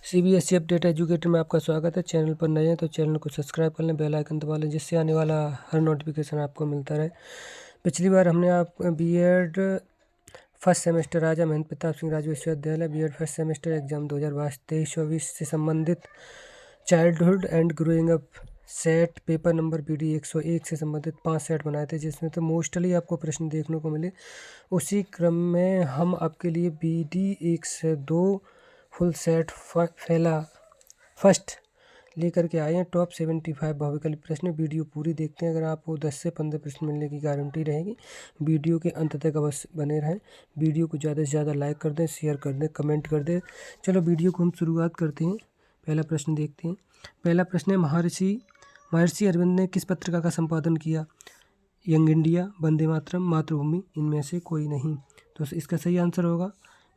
CBSE update educator में आपका स्वागत है। चैनल पर नए हैं तो चैनल को सब्सक्राइब कर लें, बेल आइकन दबा लें, जिससे आने वाला हर नोटिफिकेशन आपको मिलता रहे। पिछली बार हमने आप बीएड फर्स्ट सेमेस्टर राजा महेंद्र प्रताप सिंह राज्य विश्वविद्यालय बीएड फर्स्ट सेमेस्टर एग्जाम 2022-23-24 से संबंधित childhood and growing up set paper number BD 101 से संबंधित 5 सेट बनाए थे, जिसमें तो मोस्टली आपको प्रश्न देखने को मिले। उसी क्रम में हम आपके लिए BD 1 से 2 फुल सेट फैला फर्स्ट लेकर के आए हैं। टॉप 75 बहुविकल्प प्रश्न। वीडियो पूरी देखते हैं, अगर आपको 10 से 15 प्रश्न मिलने की गारंटी रहेगी। वीडियो के अंत तक अवश्य बने रहें। वीडियो को ज़्यादा से ज़्यादा लाइक कर दें, शेयर कर दें, कमेंट कर दें। चलो वीडियो को हम शुरुआत करते हैं। पहला प्रश्न देखते हैं। पहला प्रश्न है, महर्षि अरविंद ने किस पत्रिका का संपादन किया? यंग इंडिया, वंदे मातरम, मातृभूमि, इनमें से कोई नहीं। तो इसका सही आंसर होगा,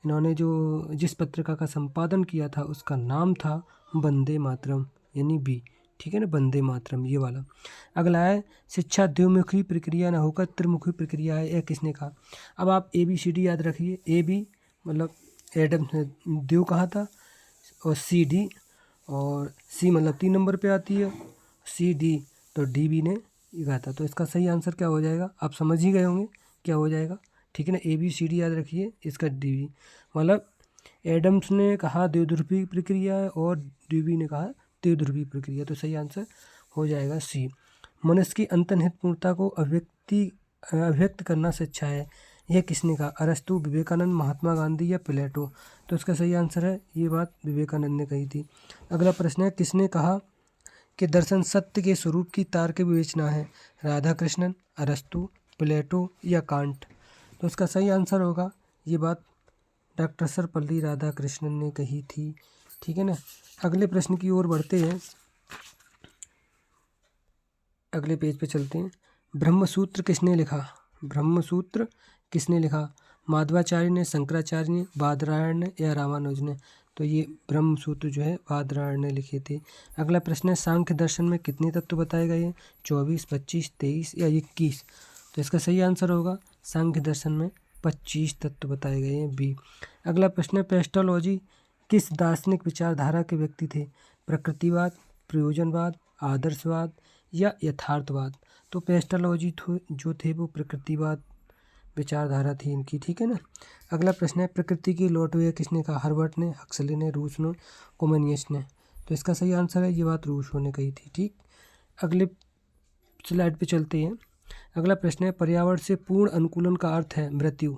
इन्होंने जिस पत्रिका का संपादन किया था उसका नाम था वंदे मातरम, यानी बी। ठीक है ना, वंदे मातरम ये वाला। अगला है, शिक्षा द्विमुखी प्रक्रिया न होकर त्रिमुखी प्रक्रिया है, यह किसने कहा? अब आप ABCD याद रखिए। AB मतलब एडम्स ने द्विव कहा था, और CD और C मतलब 3 नंबर पे आती है, CD तो DB ने कहा था। तो इसका सही आंसर क्या हो जाएगा? आप समझ ही गए होंगे क्या हो जाएगा। ठीक है ना, ABCD याद रखिए, इसका DB मतलब एडम्स ने कहा द्विध्रुवीय प्रक्रिया है और DB ने कहा त्रिध्रुवीय प्रक्रिया। तो सही आंसर हो जाएगा C। मनुष्य की अंतर्निहित पूर्णता को अभिव्यक्त करना शिक्षा है, यह किसने कहा? अरस्तु, विवेकानंद, महात्मा गांधी या प्लेटो? तो इसका सही आंसर है, ये बात विवेकानंद ने कही थी। अगला प्रश्न है, किसने कहा कि दर्शन सत्य के स्वरूप की तार्किक विवेचना है? राधा कृष्णन, अरस्तु, प्लेटो या कांट? तो इसका सही आंसर होगा, ये बात डॉक्टर सर्वपल्ली राधाकृष्णन ने कही थी। ठीक है ना, अगले प्रश्न की ओर बढ़ते हैं, अगले पेज पे चलते हैं। ब्रह्मसूत्र किसने लिखा? ब्रह्मसूत्र किसने लिखा? माधवाचार्य ने, शंकराचार्य ने, बादरायण ने या रामानुज ने? तो ये ब्रह्मसूत्र जो है बादरायण ने लिखे थे। अगला प्रश्न है, सांख्य दर्शन में कितने तत्व बताए गए हैं? 24, 25, 23 या 21? तो इसका सही आंसर होगा, सांख्य दर्शन में 25 तत्व बताए गए हैं, बी। अगला प्रश्न है, पेस्टोलॉजी किस दार्शनिक विचारधारा के व्यक्ति थे? प्रकृतिवाद, प्रयोजनवाद, आदर्शवाद या यथार्थवाद? तो पेस्टोलॉजी जो थे वो प्रकृतिवाद विचारधारा थी इनकी। ठीक है ना। अगला प्रश्न है, प्रकृति की लौट हुई किसने कहा? हर्बर्ट ने, हक्सले ने, रूस ने, कोमेनियस ने? तो इसका सही आंसर है, ये बात रूसो ने कही थी। ठीक, अगले स्लाइड पे चलते हैं। अगला प्रश्न है, पर्यावरण से पूर्ण अनुकूलन का अर्थ है मृत्यु,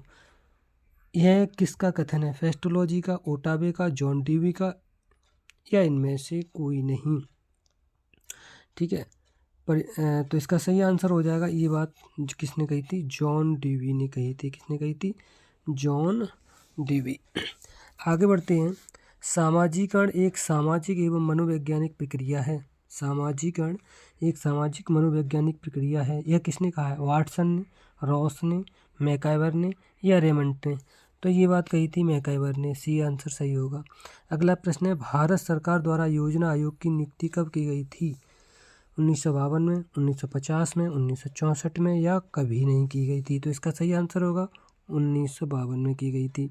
यह किसका कथन है? फेस्टोलॉजी का, ओटावे का, जॉन डीवी का या इनमें से कोई नहीं? ठीक है, तो इसका सही आंसर हो जाएगा, ये बात किसने कही थी? जॉन डीवी ने कही थी। किसने कही थी? John Dewey. आगे बढ़ते हैं। सामाजिकरण एक सामाजिक एवं मनोवैज्ञानिक प्रक्रिया है। सामाजिकरण एक सामाजिक मनोवैज्ञानिक प्रक्रिया है, यह किसने कहा है? वाटसन ने, रॉस ने, मैकाइवर ने या रेमंड ने? तो ये बात कही थी मैकाइवर ने, सी आंसर सही होगा। अगला प्रश्न है, भारत सरकार द्वारा योजना आयोग की नियुक्ति कब की गई थी? 1952 में, 1950 में, 1964 में या कभी नहीं की गई थी? तो इसका सही आंसर होगा 1952 में की गई थी।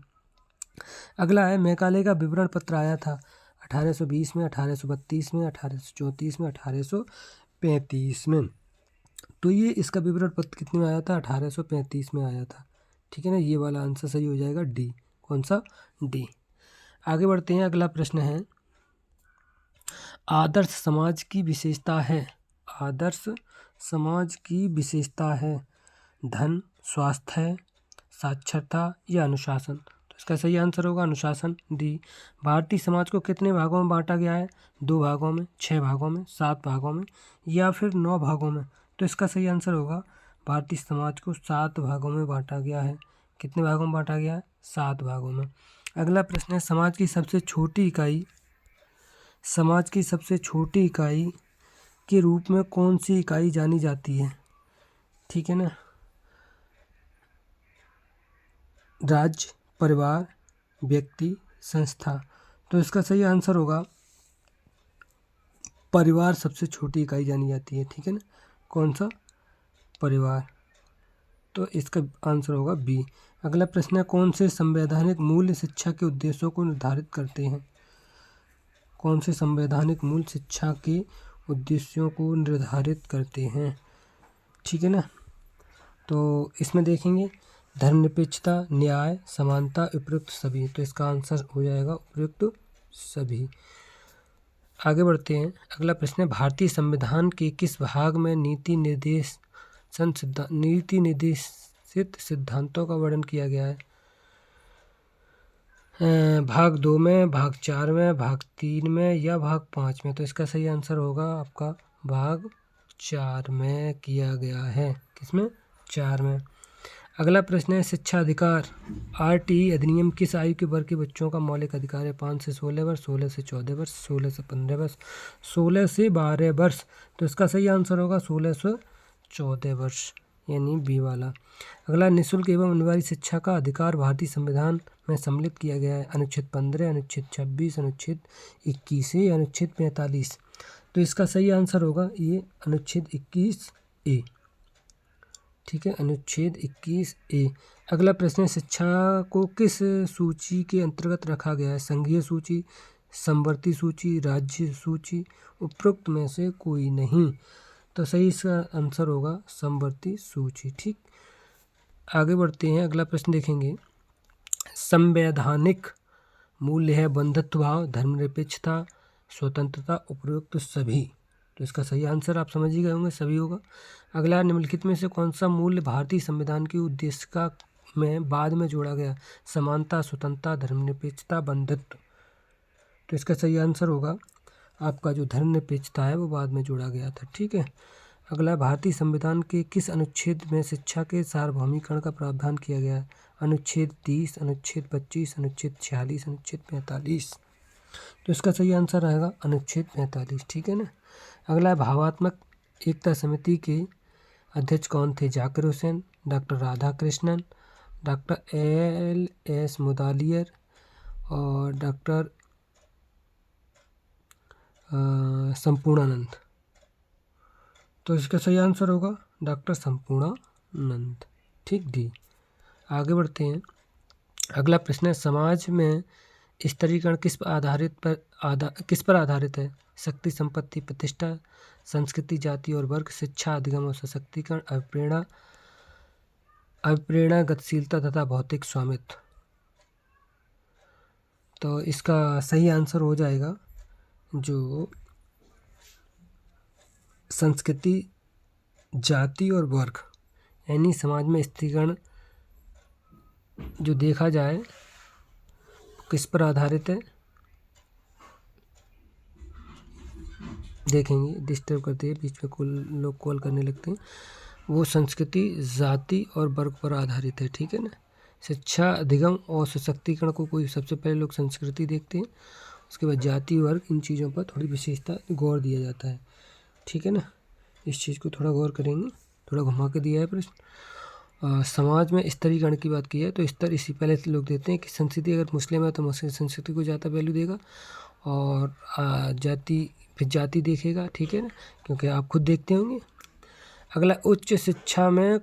अगला है, मैकाले का विवरण पत्र आया था 1820 में, 1832 में, 1834 में, 1835 में? तो ये इसका विवरण पत्र कितने में आया था? 1835 में आया था। ठीक है ना, ये वाला आंसर सही हो जाएगा, डी। कौन सा? डी। आगे बढ़ते हैं। अगला प्रश्न है, आदर्श समाज की विशेषता है। आदर्श समाज की विशेषता है धन, स्वास्थ्य, साक्षरता या अनुशासन? तो इसका सही आंसर होगा अनुशासन, डी। भारतीय समाज को कितने भागों में बांटा गया है? 2 भागों में, 6 भागों में, 7 भागों में या फिर 9 भागों में? तो इसका सही आंसर होगा, भारतीय समाज को 7 भागों में बांटा गया है। कितने भागों में बांटा गया है? 7 भागों में। अगला प्रश्न है, समाज की सबसे छोटी इकाई के रूप में कौन सी इकाई जानी जाती है? ठीक है ना, राज्य, परिवार, व्यक्ति, संस्था? तो इसका सही आंसर होगा, परिवार सबसे छोटी इकाई जानी जाती है। ठीक है ना, कौन सा? परिवार। तो इसका आंसर होगा बी। अगला प्रश्न है, कौन से संवैधानिक मूल्य शिक्षा के उद्देश्यों को निर्धारित करते हैं? कौन से संवैधानिक मूल शिक्षा के उद्देश्यों को निर्धारित करते हैं? ठीक है ना। तो इसमें देखेंगे धर्मनिरपेक्षता, न्याय, समानता, उपयुक्त सभी। तो इसका आंसर हो जाएगा उपयुक्त सभी। आगे बढ़ते हैं। अगला प्रश्न है भारतीय संविधान के किस भाग में नीति निर्देशित सिद्धांतों का वर्णन किया गया है? भाग 2 में, भाग 4 में, भाग 3 में या भाग 5 में? तो इसका सही आंसर होगा आपका भाग 4 में किया गया है। किसमें? 4 में। अगला प्रश्न है शिक्षा अधिकार RTE अधिनियम किस आयु के वर्ग के बच्चों का मौलिक अधिकार है? 5 से 16 वर्ष, 16 से 14 वर्ष, 16 से 15 वर्ष, 16 से 12 वर्ष। तो इसका सही आंसर होगा 16 से 14 वर्ष, यानी बी वाला। अगला निःशुल्क एवं अनिवार्य शिक्षा का अधिकार भारतीय संविधान में सम्मिलित किया गया है। अनुच्छेद 15, अनुच्छेद 26, अनुच्छेद 21 या अनुच्छेद 45? तो इसका सही आंसर होगा ये अनुच्छेद 21A। ठीक है, अनुच्छेद 21A। अगला प्रश्न है शिक्षा को किस सूची के अंतर्गत रखा गया है? संघीय सूची, समवर्ती सूची, राज्य सूची, उपरोक्त में से कोई नहीं। तो सही इसका आंसर होगा समवर्ती सूची। ठीक, आगे बढ़ते हैं। अगला प्रश्न देखेंगे संवैधानिक मूल्य है बंधुत्व भाव, धर्मनिरपेक्षता, स्वतंत्रता, उपयुक्त सभी। तो इसका सही आंसर आप समझ ही गए होंगे, सभी होगा। अगला निम्नलिखित में से कौन सा मूल्य भारतीय संविधान के उद्देश्य का में बाद में जोड़ा गया? समानता, स्वतंत्रता, धर्मनिरपेक्षता, बंधुत्व। तो इसका सही आंसर होगा आपका जो धर्मनिरपेक्षता है वो बाद में जोड़ा गया था। ठीक है। अगला भारतीय संविधान के किस अनुच्छेद में शिक्षा के सार्वभौमिकरण का प्रावधान किया गया है? अनुच्छेद 30, अनुच्छेद 25, अनुच्छेद 46, अनुच्छेद 45? तो इसका सही आंसर रहेगा अनुच्छेद 45। ठीक है ना। अगला भावात्मक एकता समिति के अध्यक्ष कौन थे? Zakir Hussain, doctor Radhakrishnan, doctor LS Mudaliar और डॉक्टर संपूर्णानंद। तो इसका सही आंसर होगा डॉक्टर संपूर्णानंद। ठीक, डी। आगे बढ़ते हैं। अगला प्रश्न है समाज में स्तरीकरण किस पर आधारित है? शक्ति, संपत्ति, प्रतिष्ठा, संस्कृति, जाति और वर्ग, शिक्षा, अधिगम और सशक्तिकरण, अभिप्रेरणा, गतिशीलता तथा भौतिक स्वामित्व। तो इसका सही आंसर हो जाएगा जो संस्कृति, जाति और वर्ग, यानी समाज में स्त्रीकरण जो देखा जाए किस पर आधारित है? देखेंगे, डिस्टर्ब करते हैं, बीच में लोग कॉल करने लगते हैं। वो संस्कृति, जाति और वर्ग पर आधारित है। ठीक है ना। शिक्षा, अधिगम और सशक्तिकरण को कोई सबसे पहले लोग संस्कृति देखते हैं, उसके बाद जाति, वर्ग, इन चीज़ों पर थोड़ी विशेषता गौर दिया जाता है। ठीक है ना। इस चीज़ को थोड़ा गौर करेंगे, थोड़ा घुमा के दिया है प्रश्न। समाज में स्तरीकरण की बात की है तो स्तर इसी पहले से लोग देते हैं कि संस्कृति अगर मुस्लिम है तो मुस्लिम संस्कृति को ज़्यादा वैल्यू देगा और जाति फिर जाति देखेगा। ठीक है ना, क्योंकि आप खुद देखते होंगे। अगला उच्च शिक्षा में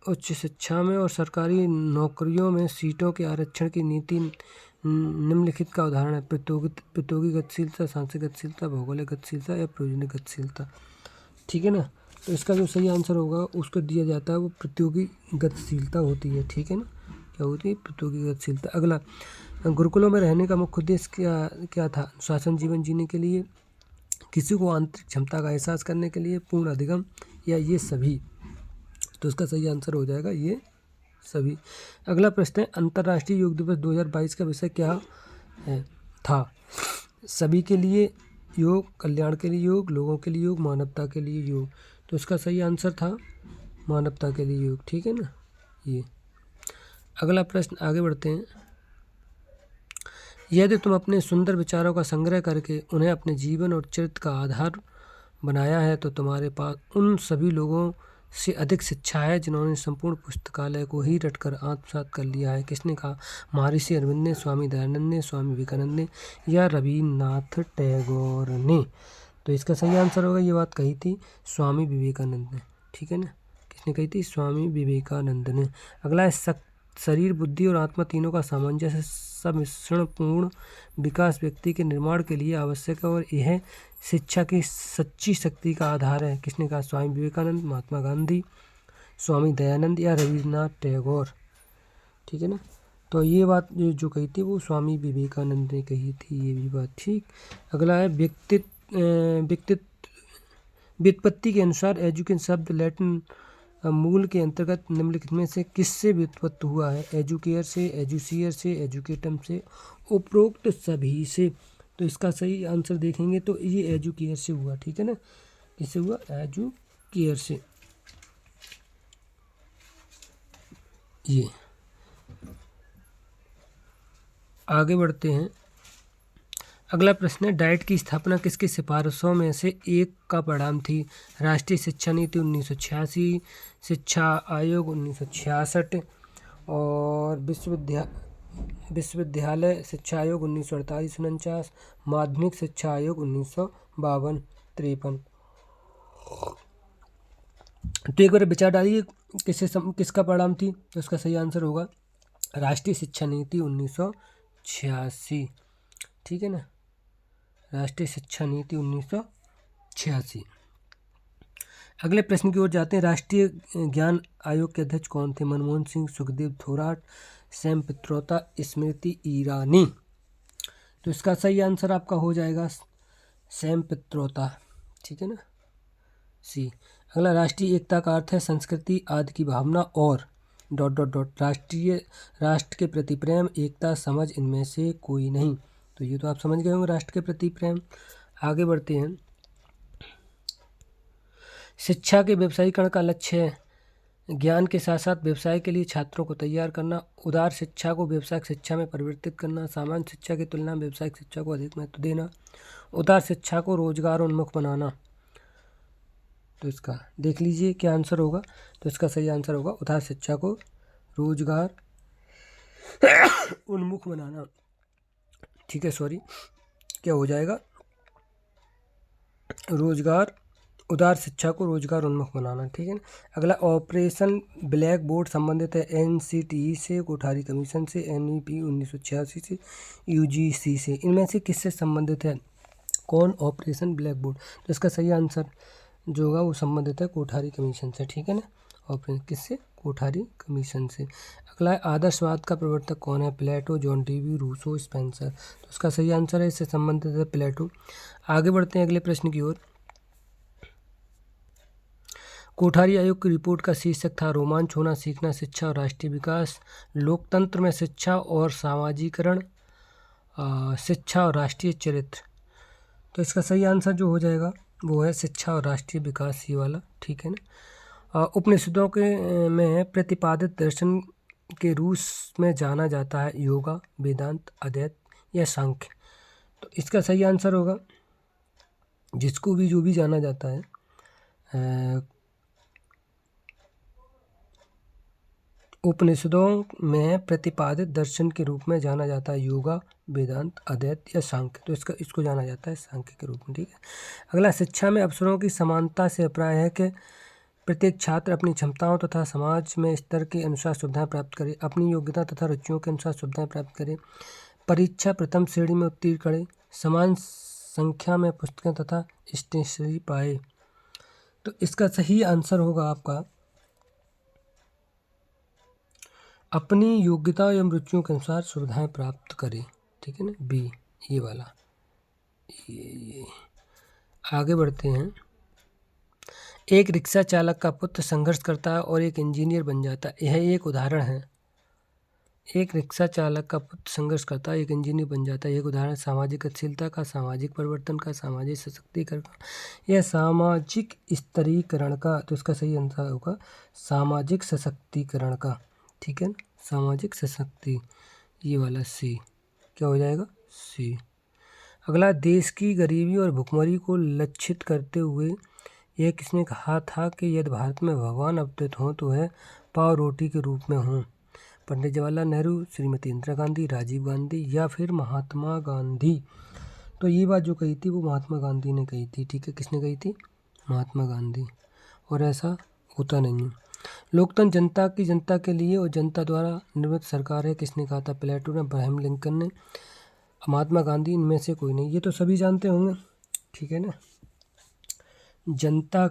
उच्च शिक्षा में और सरकारी नौकरियों में सीटों के आरक्षण की नीति निम्नलिखित का उदाहरण है? प्रतियोगी गतिशीलता, सांख्यिक गतिशीलता, भौगोलिक गतिशीलता या प्रयोजनीय गतिशीलता? ठीक है ना। तो इसका जो सही आंसर होगा उसको दिया जाता है वो प्रतियोगी गतिशीलता होती है। ठीक है ना, क्या होती है? प्रतियोगी गतिशीलता। अगला गुरुकुलों में रहने का मुख्य उद्देश्य क्या था? अनुशासन जीवन जीने के लिए, किसी को आंतरिक क्षमता का एहसास करने के लिए, पूर्ण अधिगम या ये सभी? तो इसका सही आंसर हो जाएगा ये सभी। अगला प्रश्न है अंतर्राष्ट्रीय योग दिवस 2022 का विषय क्या था? सभी के लिए योग, कल्याण के लिए योग, लोगों के लिए योग, मानवता के लिए योग। तो इसका सही आंसर था मानवता के लिए योग। ठीक है ना। ये अगला प्रश्न, आगे बढ़ते हैं। यदि तुम अपने सुंदर विचारों का संग्रह करके उन्हें अपने जीवन और चरित्र का आधार बनाया है तो तुम्हारे पास उन सभी लोगों से अधिक शिक्षा है जिन्होंने संपूर्ण पुस्तकालय को ही रटकर आत्मसात कर लिया है। किसने कहा? महर्षि अरविंद ने, स्वामी दयानंद ने, स्वामी विवेकानंद ने या रविन्द्रनाथ टैगोर ने? तो इसका सही आंसर होगा, ये बात कही थी स्वामी विवेकानंद ने। ठीक है ना। किसने कही थी? स्वामी विवेकानंद ने। अगला है शरीर, बुद्धि और आत्मा तीनों का सामंजस्य सम्मिश्रण पूर्ण विकास व्यक्ति के निर्माण के लिए आवश्यक है और यह शिक्षा की सच्ची शक्ति का आधार है। किसने कहा? स्वामी विवेकानंद, महात्मा गांधी, स्वामी दयानंद या रविन्द्रनाथ टैगोर। ठीक है ना। तो ये बात जो कही थी वो स्वामी विवेकानंद ने कही थी, ये भी बात ठीक। अगला है व्युत्पत्ति के अनुसार एजुकेशन शब्द लैटिन मूल के अंतर्गत निम्नलिखित में से किससे व्युत्पत्त हुआ है? एजुकेयर से, एजुसियर से, एजुकेटम से, उपरोक्त सभी से। तो इसका सही आंसर देखेंगे तो ये एजुकेयर से हुआ। ठीक है ना। किससे हुआ? एजुकेयर से। ये आगे बढ़ते हैं। अगला प्रश्न है, डाइट की स्थापना किसकी सिफारिशों में से एक का परिणाम थी? राष्ट्रीय शिक्षा नीति 1986, शिक्षा आयोग 1966 और विश्वविद्यालय शिक्षा आयोग 1948-49, माध्यमिक शिक्षा आयोग 1952-53। तो एक बार विचार डालिए किसका परिणाम थी? तो इसका सही आंसर होगा राष्ट्रीय शिक्षा नीति 1986। ठीक है ना। राष्ट्रीय शिक्षा नीति 1986। अगले प्रश्न की ओर जाते हैं। राष्ट्रीय ज्ञान आयोग के अध्यक्ष कौन थे? मनमोहन सिंह, सुखदेव थोराट, सैम पित्रोदा, स्मृति ईरानी। तो इसका सही आंसर आपका हो जाएगा सैम पित्रोदा। ठीक है ना, सी। अगला, राष्ट्रीय एकता का अर्थ है संस्कृति आदि की भावना और ... राष्ट्र के प्रति प्रेम, एकता, समझ, इनमें से कोई नहीं। तो ये तो आप समझ गए होंगे, राष्ट्र के प्रति प्रेम। आगे बढ़ते हैं। शिक्षा के व्यवसायीकरण का लक्ष्य है ज्ञान के साथ साथ व्यवसाय के लिए छात्रों को तैयार करना, उदार शिक्षा को व्यावसायिक शिक्षा में परिवर्तित करना, सामान्य शिक्षा की तुलना में व्यावसायिक शिक्षा को अधिक महत्व देना, उदार शिक्षा को रोजगार उन्मुख बनाना। तो इसका देख लीजिए क्या आंसर होगा। तो इसका सही आंसर होगा उदार शिक्षा को रोजगार उन्मुख बनाना। ठीक है, सॉरी, क्या हो जाएगा? उदार शिक्षा को रोजगार उन्मुख बनाना। ठीक है ना। अगला, ऑपरेशन ब्लैक बोर्ड संबंधित है NCTE से, कोठारी कमीशन से, NEP 1986 से, UGC से। इनमें से किससे संबंधित है? कौन ऑपरेशन ब्लैक बोर्ड? तो इसका सही आंसर जो होगा वो संबंधित है कोठारी कमीशन से। ठीक है ना। ऑपरेशन किससे? कोठारी कमीशन से। अगला, आदर्शवाद का प्रवर्तक कौन है? प्लेटो, जॉन डीवी, रूसो, स्पेंसर। तो इसका सही आंसर है, इससे संबंधित है प्लेटो। आगे बढ़ते हैं अगले प्रश्न की ओर। कोठारी आयोग की रिपोर्ट का शीर्षक था रोमांच होना, सीखना, शिक्षा और राष्ट्रीय विकास, लोकतंत्र में शिक्षा और सामाजिकरण, शिक्षा और राष्ट्रीय चरित्र। तो इसका सही आंसर जो हो जाएगा वो है शिक्षा और राष्ट्रीय विकास, ये वाला। ठीक है ना। उपनिषदों के में प्रतिपादित दर्शन के रूप में जाना जाता है योगा, वेदांत, अद्वैत या सांख्य। तो इसका सही आंसर होगा जिसको भी जो भी जाना जाता है उपनिषदों में प्रतिपादित दर्शन के रूप में जाना जाता है योगा, वेदांत, अद्वैत या सांख्य। तो इसको जाना जाता है सांख्य के रूप में। ठीक है। अगला, शिक्षा में अवसरों की समानता से अभिप्राय है कि प्रत्येक छात्र अपनी क्षमताओं तथा समाज में स्तर के अनुसार सुविधाएं प्राप्त करे, अपनी योग्यता तथा रुचियों के अनुसार सुविधाएं प्राप्त करे, परीक्षा प्रथम श्रेणी में उत्तीर्ण करे, समान संख्या में पुस्तकें तथा स्टेशनरी पाए। तो इसका सही आंसर होगा आपका अपनी योग्यता एवं रुचियों के अनुसार सुविधाएं प्राप्त करें। ठीक है ना, बी, ये वाला। ये आगे बढ़ते हैं। एक रिक्शा चालक का पुत्र संघर्ष करता है और एक इंजीनियर बन जाता है, यह एक उदाहरण है। एक रिक्शा चालक का पुत्र संघर्ष करता है, एक इंजीनियर बन जाता है, एक उदाहरण सामाजिक गतिशीलता का, सामाजिक परिवर्तन का, सामाजिक सशक्तिकरण का या सामाजिक स्तरीकरण का। तो इसका सही आंसर होगा सामाजिक सशक्तिकरण का। ठीक है ना, सामाजिक सशक्ति, ये वाला सी। क्या हो जाएगा? सी। अगला, देश की गरीबी और भुखमरी को लक्षित करते हुए यह किसने कहा था कि यदि भारत में भगवान अवतरित हों तो वह पाव रोटी के रूप में हों? पंडित जवाहरलाल नेहरू, श्रीमती इंदिरा गांधी, राजीव गांधी या फिर महात्मा गांधी। तो ये बात जो कही थी वो महात्मा गांधी ने कही थी। ठीक है, किसने कही थी? महात्मा गांधी। और ऐसा होता नहीं है। लोकतंत्र जनता के लिए और जनता द्वारा निर्मित सरकार है, किसने कहा था? प्लेटो ने, अब्राहम लिंकन ने, महात्मा गांधी, इनमें से कोई नहीं। ये तो सभी जानते होंगे, ठीक है ना। जनता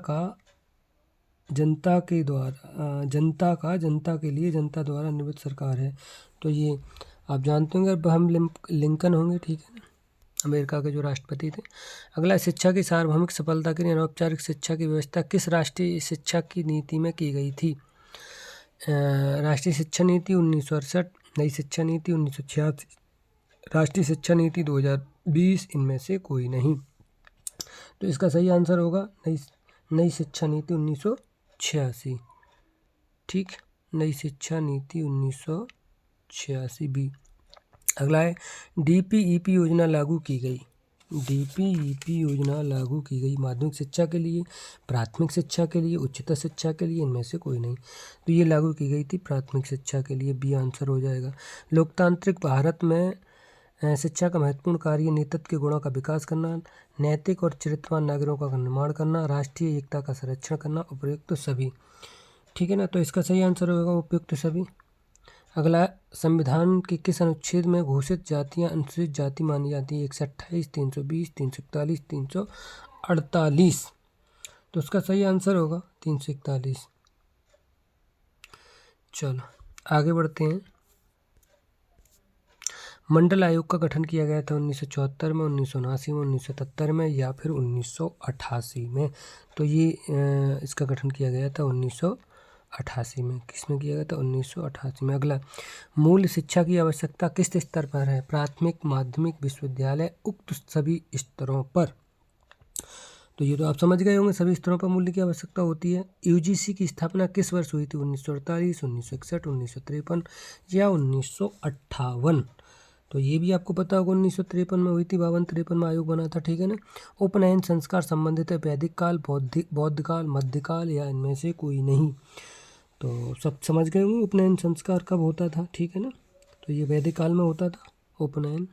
के लिए जनता द्वारा निर्मित सरकार है, तो ये आप जानते होंगे, अब्राहम लिंकन होंगे, ठीक है ना, अमेरिका के जो राष्ट्रपति थे। अगला, शिक्षा की सार्वभौमिक सफलता के लिए अनौपचारिक शिक्षा की व्यवस्था किस राष्ट्रीय शिक्षा की नीति में की गई थी? राष्ट्रीय शिक्षा नीति 1968, नई शिक्षा नीति 1986, राष्ट्रीय शिक्षा नीति 2020, इनमें से कोई नहीं। तो इसका सही आंसर होगा नई शिक्षा नीति 1986, ठीक, नई शिक्षा नीति 1986 बी। अगला है, DPEP योजना लागू की गई। DPEP योजना लागू की गई माध्यमिक शिक्षा के लिए, प्राथमिक शिक्षा के लिए, उच्चतर शिक्षा के लिए, इनमें से कोई नहीं। तो ये लागू की गई थी प्राथमिक शिक्षा के लिए, बी आंसर हो जाएगा। लोकतांत्रिक भारत में शिक्षा का महत्वपूर्ण कार्य नेतृत्व के गुणों का विकास करना, नैतिक और चरित्रवान नागरिकों का निर्माण करना, राष्ट्रीय एकता का संरक्षण करना, उपयुक्त सभी, ठीक है ना। तो इसका सही आंसर होगा उपयुक्त सभी। अगला, संविधान के किस अनुच्छेद में घोषित जातियां अनुसूचित जाति मानी जाती है? 128, 320, 341, 348। तो उसका सही आंसर होगा 341। चलो आगे बढ़ते हैं। मंडल आयोग का गठन किया गया था 1974 में, 1979 में, 1977 में, या फिर 1988 में? तो ये इसका गठन किया गया था 1988 में। किसमें किया गया था? 1988 में। अगला, मूल शिक्षा की आवश्यकता किस स्तर पर है? प्राथमिक, माध्यमिक, विश्वविद्यालय, उक्त सभी स्तरों पर? तो ये तो आप समझ गए होंगे, सभी स्तरों पर मूल्य की आवश्यकता होती है। UGC की स्थापना किस वर्ष हुई थी? 1948, 1961, 1953 या 1958? तो ये भी आपको पता होगा 1953 में हुई थी, 52-53 में आयोग बना था, ठीक है ना। उपनयन संस्कार संबंधित है वैदिक काल, बौद्ध काल, मध्यकाल, या इनमें से कोई नहीं? तो सब समझ गए होंगे उपनयन संस्कार कब होता था, ठीक है ना। तो ये वैदिक काल में होता था उपनयन।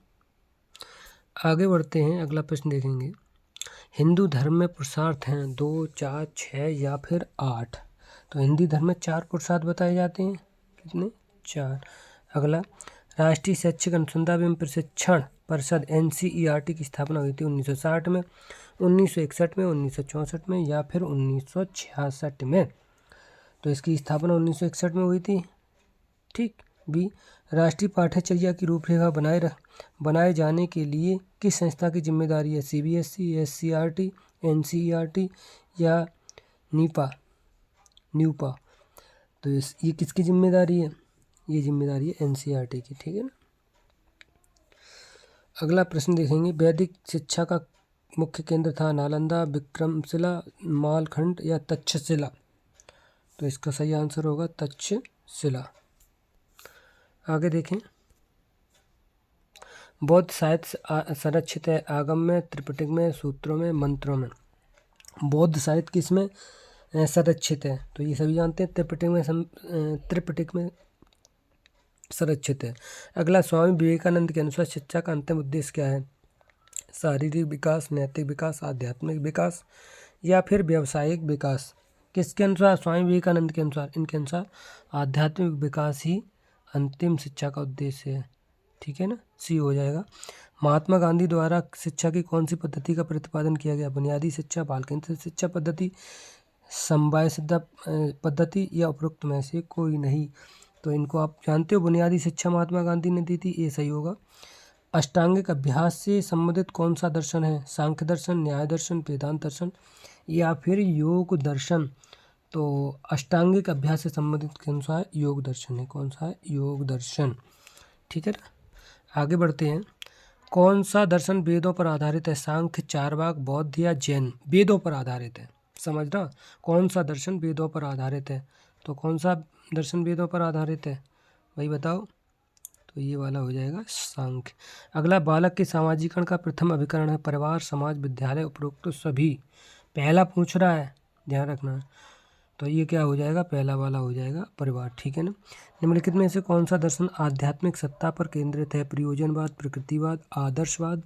आगे बढ़ते हैं, अगला प्रश्न देखेंगे। हिंदू धर्म में पुरुषार्थ हैं 2, 4, 6 या फिर 8? तो हिंदू धर्म में 4 पुरुषार्थ बताए जाते हैं। कितने? 4। अगला, राष्ट्रीय शैक्षिक अनुसंधान एवं प्रशिक्षण परिषद NCERT की स्थापना हुई थी 1960 में, 1961 में, 1964 में, या फिर 1966 में? तो इसकी स्थापना 1961 में हुई थी, ठीक। बी, राष्ट्रीय पाठ्यचर्या की रूपरेखा बनाए जाने के लिए किस संस्था की जिम्मेदारी है? CBSE, SCERT, NCERT या नीपा? तो ये किसकी जिम्मेदारी है? ये जिम्मेदारी है NCERT की, ठीक है ना। अगला प्रश्न देखेंगे। वैदिक शिक्षा का मुख्य केंद्र था नालंदा, विक्रमशिला, मालखंड या तक्षशिला? तो इसका सही आंसर होगा तक्षशिला। आगे देखें। बौद्ध साहित्य संरक्षित है आगम में, त्रिपिटक में, सूत्रों में, मंत्रों में? बौद्ध साहित्य किस में संरक्षित है? तो ये सभी जानते हैं, त्रिपिटक में संरक्षित है। अगला, स्वामी विवेकानंद के अनुसार शिक्षा का अंतिम उद्देश्य क्या है? शारीरिक विकास, नैतिक विकास, आध्यात्मिक विकास या फिर व्यावसायिक विकास? किसके अनुसार? स्वामी विवेकानंद के अनुसार, इनके अनुसार आध्यात्मिक विकास ही अंतिम शिक्षा का उद्देश्य है, ठीक है ना, सी हो जाएगा। महात्मा गांधी द्वारा शिक्षा की कौन सी पद्धति का प्रतिपादन किया गया? बुनियादी शिक्षा, बाल केंद्रित शिक्षा पद्धति, समवाय सिद्धा पद्धति या उपरोक्त में से कोई नहीं? तो इनको आप जानते हो, बुनियादी शिक्षा महात्मा गांधी ने दी थी, ये सही होगा। अष्टांगिक अभ्यास से संबंधित कौन सा दर्शन है? सांख्य दर्शन, न्याय दर्शन, वेदांत दर्शन या फिर योग दर्शन? तो अष्टांगिक अभ्यास से संबंधित के अनुसार योग दर्शन है। कौन सा है? योग दर्शन, ठीक है ना। आगे बढ़ते हैं। कौन सा दर्शन वेदों पर आधारित है? सांख्य, चारवाक, बौद्ध या जैन? वेदों पर आधारित है, समझना। कौन सा दर्शन वेदों पर आधारित है? तो कौन सा दर्शन वेदों पर आधारित है भाई, बताओ? तो ये वाला हो जाएगा सांख्य। अगला, बालक के सामाजिकरण का प्रथम अभिकरण है परिवार, समाज, विद्यालय, उपरोक्त सभी? पहला पूछ रहा है, ध्यान रखना। तो ये क्या हो जाएगा? पहला वाला हो जाएगा परिवार, ठीक है ना। निम्नलिखित में से कौन सा दर्शन आध्यात्मिक सत्ता पर केंद्रित है? प्रयोजनवाद, प्रकृतिवाद, आदर्शवाद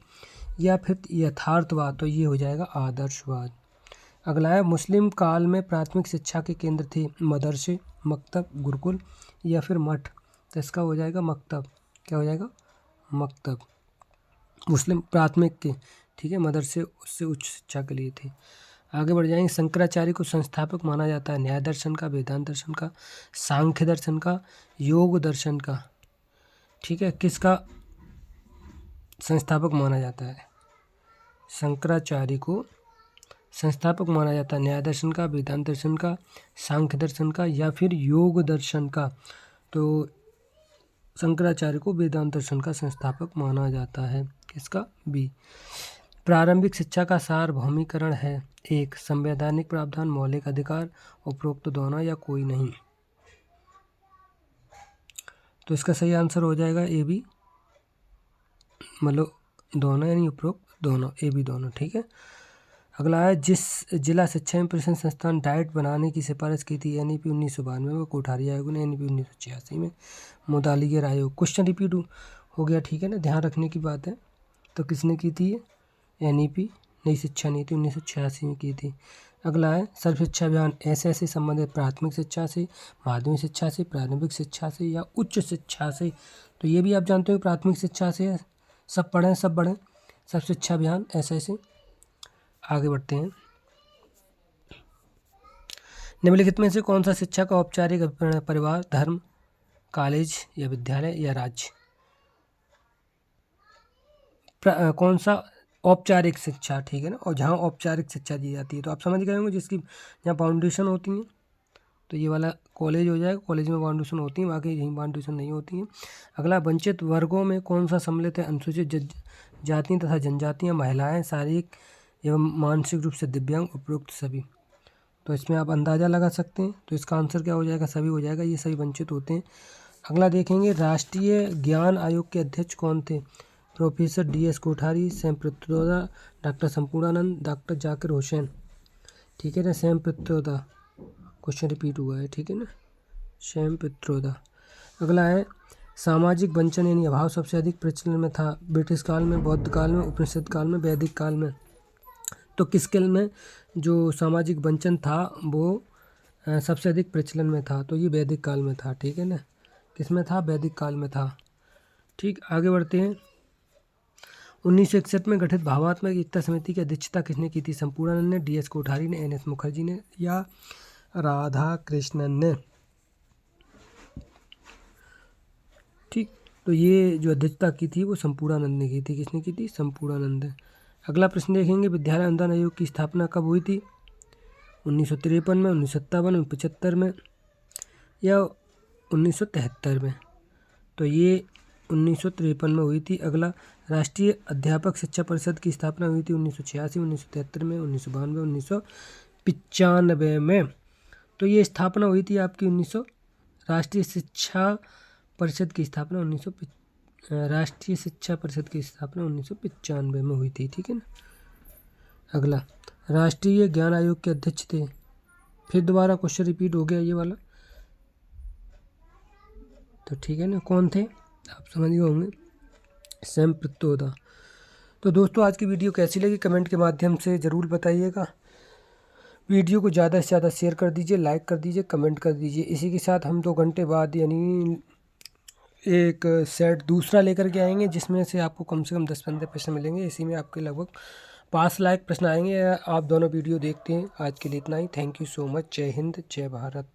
या फिर यथार्थवाद? तो ये हो जाएगा आदर्शवाद। अगला है, मुस्लिम काल में प्राथमिक शिक्षा के केंद्र थे मदरसे, मकतब, गुरुकुल या फिर मठ। तो इसका हो जाएगा मकतब। क्या हो जाएगा? मकतब। मुस्लिम प्राथमिक के, ठीक है, मदरसे उससे उच्च शिक्षा के लिए थे। आगे बढ़ जाएंगे। शंकराचार्य को संस्थापक माना जाता है न्याय दर्शन का, वेदांत दर्शन का, सांख्य दर्शन का, योग दर्शन का। ठीक है, किसका संस्थापक माना जाता है? शंकराचार्य को संस्थापक माना जाता है न्याय दर्शन का, वेदांत दर्शन का, सांख्य दर्शन का या फिर योग दर्शन का। तो शंकराचार्य को वेदांत दर्शन का संस्थापक माना जाता है। किसका? बी। प्रारंभिक शिक्षा का सार्वभौमिकरण है। 1 संवैधानिक प्रावधान, मौलिक अधिकार, उपरोक्त दोनों या कोई नहीं। तो इसका सही आंसर हो जाएगा ए बी, मतलब दोनों, यानी उपरोक्त दोनों, ए बी दोनों। ठीक है। अगला है, जिस जिला शिक्षा एवं प्रशिक्षण संस्थान डाइट बनाने की सिफारिश की थी NEP 1992 में, कोठारी आयोग ने NEP 1986 में, मुदालिगर आयोग। क्वेश्चन रिपीट हो गया, ठीक है ना, ध्यान रखने की बात है। तो किसने की थी? NEP नई शिक्षा नीति 1986 में की थी। अगला है, सर्व शिक्षा अभियान ऐसे संबंधित प्राथमिक शिक्षा से, माध्यमिक शिक्षा से, प्रारंभिक शिक्षा से या उच्च शिक्षा से। तो ये भी आप जानते हो प्राथमिक शिक्षा से सब पढ़ें, सब बढ़ें। सर्व शिक्षा अभियान ऐसे। आगे बढ़ते हैं। निम्नलिखित में से कौन सा शिक्षा का औपचारिक परिवार, धर्म, कॉलेज या विद्यालय या राज्य? कौन सा औपचारिक शिक्षा, ठीक है ना, और जहाँ औपचारिक शिक्षा दी जाती है, तो आप समझ गए होंगे जिसकी जहाँ फाउंडेशन होती है, तो ये वाला कॉलेज हो जाएगा। कॉलेज में फाउंडेशन होती है, बाकी यहीं फाउंडेशन नहीं होती है। अगला, वंचित वर्गों में कौन सा सम्मिलित है? अनुसूचित जातियाँ तथा जनजातियाँ, महिलाएं, शारीरिक एवं मानसिक रूप से दिव्यांग, उपरोक्त सभी। तो इसमें आप अंदाज़ा लगा सकते हैं। तो इसका आंसर क्या हो जाएगा? सभी हो जाएगा, ये सभी वंचित होते हैं। अगला देखेंगे, राष्ट्रीय ज्ञान आयोग के अध्यक्ष कौन थे? Professor DS Kothari, Sam Pitroda, doctor Sampurnanand, doctor Zakir Hussain. ठीक है ना, सैम पित्रोदा। क्वेश्चन रिपीट हुआ है, ठीक है ना, सैम पित्रोदा। अगला है, सामाजिक वंचन यानी अभाव सबसे अधिक प्रचलन में था? ब्रिटिश काल में, बौद्ध काल में, उपनिषद काल में, वैदिक काल में। तो किस काल में जो सामाजिक वंचन था वो सबसे अधिक प्रचलन में था? तो ये वैदिक काल में था, ठीक है ना। किस में था? वैदिक काल में था। ठीक, आगे बढ़ते हैं। 1961 में गठित भावात्मक एकता समिति की अध्यक्षता किसने की थी? संपूर्णानंद ने, DS कोठारी ने, NS मुखर्जी ने या राधा कृष्णन ने? ठीक, तो ये जो अध्यक्षता की थी वो संपूर्णानंद ने की थी। किसने की थी? संपूर्णानंद ने। अगला प्रश्न देखेंगे, विद्यालय अनुदान आयोग की स्थापना कब हुई थी? 1953 में, 1957 में, 75 में या 1973 में? तो ये 1953 में हुई थी। अगला, राष्ट्रीय अध्यापक शिक्षा परिषद की स्थापना हुई थी 1986, 1973 में, 1992, 1995 में। तो ये स्थापना हुई थी आपकी राष्ट्रीय शिक्षा परिषद की स्थापना राष्ट्रीय शिक्षा परिषद की स्थापना 1995 में हुई थी, ठीक है ना। अगला, राष्ट्रीय ज्ञान आयोग के अध्यक्ष थे? फिर दोबारा क्वेश्चन रिपीट हो गया ये वाला, तो ठीक है ना, कौन थे? आप समझ गए होंगे, सैम पित्रोदा। तो दोस्तों, आज की वीडियो कैसी लगी कमेंट के माध्यम से ज़रूर बताइएगा। वीडियो को ज़्यादा से ज़्यादा शेयर कर दीजिए, लाइक कर दीजिए, कमेंट कर दीजिए। इसी के साथ हम 2 घंटे बाद यानी एक सेट दूसरा लेकर के आएंगे, जिसमें से आपको कम से कम 10-15 प्रश्न मिलेंगे। इसी में आपके लगभग 5 लाख प्रश्न आएंगे। आप दोनों वीडियो देखते हैं। आज के लिए इतना ही। Thank you so much. जय हिंद, जय भारत।